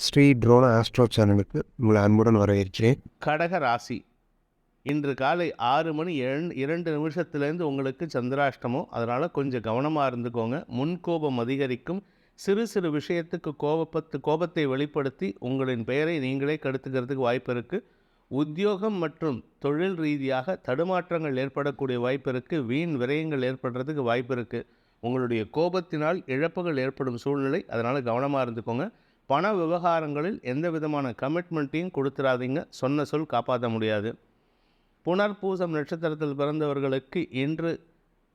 Sri ட்ரோன astro சேனலுக்கு உங்களை அன்புடன் வரவேற்கிறேன். கடக ராசி இன்று காலை 6:02 உங்களுக்கு சந்திராஷ்டமம். அதனால் கொஞ்சம் கவனமாக இருந்துக்கோங்க. முன்கோபம் அதிகரிக்கும். சிறு சிறு விஷயத்துக்கு கோபத்தை வெளிப்படுத்தி உங்களின் பெயரை நீங்களே கெடுத்துக்கிறதுக்கு வாய்ப்பு இருக்குது. உத்தியோகம் மற்றும் தொழில் ரீதியாக தடுமாற்றங்கள் ஏற்படக்கூடிய வாய்ப்பு இருக்குது. வீண் விரயங்கள் ஏற்படுறதுக்கு வாய்ப்பு இருக்குது. உங்களுடைய கோபத்தினால் இழப்புகள் ஏற்படும் சூழ்நிலை. அதனால் கவனமாக இருந்துக்கோங்க. பண விவகாரங்களில் எந்த விதமான கமிட்மெண்ட்டையும் கொடுத்துடாதீங்க. சொன்ன சொல் காப்பாற்ற முடியாது. புனர்பூசம் நட்சத்திரத்தில் பிறந்தவர்களுக்கு இன்று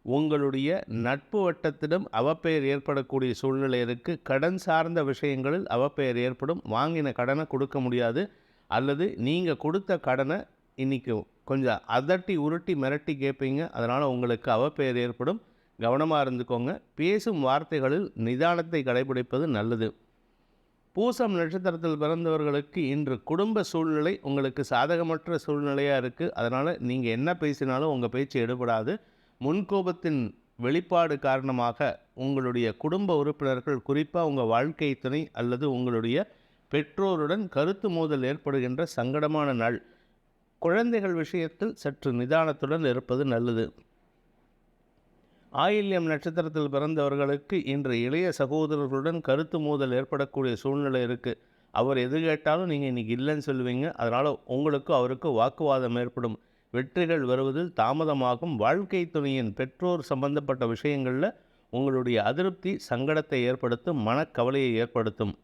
உங்களுடைய நட்பு வட்டத்திடம் அவப்பெயர் ஏற்படக்கூடிய சூழ்நிலை இருக்குது. கடன் சார்ந்த விஷயங்களில் அவப்பெயர் ஏற்படும். வாங்கின கடனை கொடுக்க முடியாது, அல்லது நீங்கள் கொடுத்த கடனை இன்றைக்கி கொஞ்சம் அதட்டி உருட்டி மிரட்டி கேட்பீங்க. அதனால் உங்களுக்கு அவப்பெயர் ஏற்படும். கவனமாக இருந்துக்கோங்க. பேசும் வார்த்தைகளில் நிதானத்தை கடைபிடிப்பது நல்லது. பூசம் நட்சத்திரத்தில் பிறந்தவர்களுக்கு இன்று குடும்ப சூழ்நிலை உங்களுக்கு சாதகமற்ற சூழ்நிலையாக இருக்குது. அதனால் நீங்கள் என்ன பேசினாலும் உங்கள் பேச்சு எடுபடாது. முன்கோபத்தின் வெளிப்பாடு காரணமாக உங்களுடைய குடும்ப உறுப்பினர்கள், குறிப்பாக உங்கள் வாழ்க்கை துணை அல்லது உங்களுடைய பெற்றோருடன் கருத்து மோதல் ஏற்படுகின்ற சங்கடமான நாள். குழந்தைகள் விஷயத்தில் சற்று நிதானத்துடன் இருப்பது நல்லது. ஆயில்யம் நட்சத்திரத்தில் பிறந்தவர்களுக்கு இன்று இளைய சகோதரர்களுடன் கருத்து மோதல் ஏற்படக்கூடிய சூழ்நிலை இருக்குது. அவர் எது கேட்டாலும் நீங்கள் இன்றைக்கி இல்லைன்னு சொல்லுவீங்க. அதனால் உங்களுக்கு அவருக்கு வாக்குவாதம் ஏற்படும். வெற்றிகள் வருவதில் தாமதமாகும். வாழ்க்கை துணையின் பெற்றோர் சம்பந்தப்பட்ட விஷயங்களில் உங்களுடைய அதிருப்தி சங்கடத்தை ஏற்படுத்தும், மனக்கவலையை ஏற்படுத்தும்.